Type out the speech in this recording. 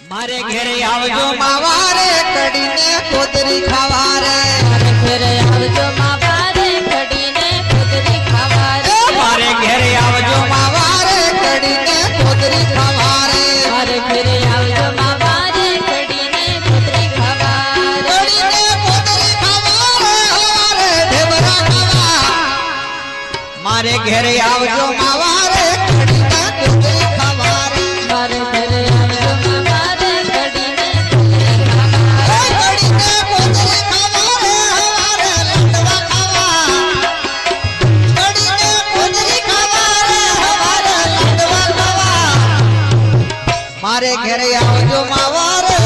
मारे घेरे आवजो मावारे कड़ीने कोदरी खावारे मारे घेरे आवजो मावारे कड़ीने कोदरी खावारे मारे घेरे आवजो मावारे कड़ीने कोदरी खावारे मारे घेरे आवजो मावारे कड़ीने कोदरी खावारे कड़ीने कोदरी खावारे हवारे ढेबरा खावा मारे घेरे आवजो मावारे कड़ीने कोदरी खावारे मारे घेरे आवजो मावारे कड़ीने कोदरी खावारे कड़ीने कोदरी खावारे हवारे लंडवा खावा कड़ीने कोदरी खावारे हवारे लंडवा खावा मारे घेरे आवजो मावारे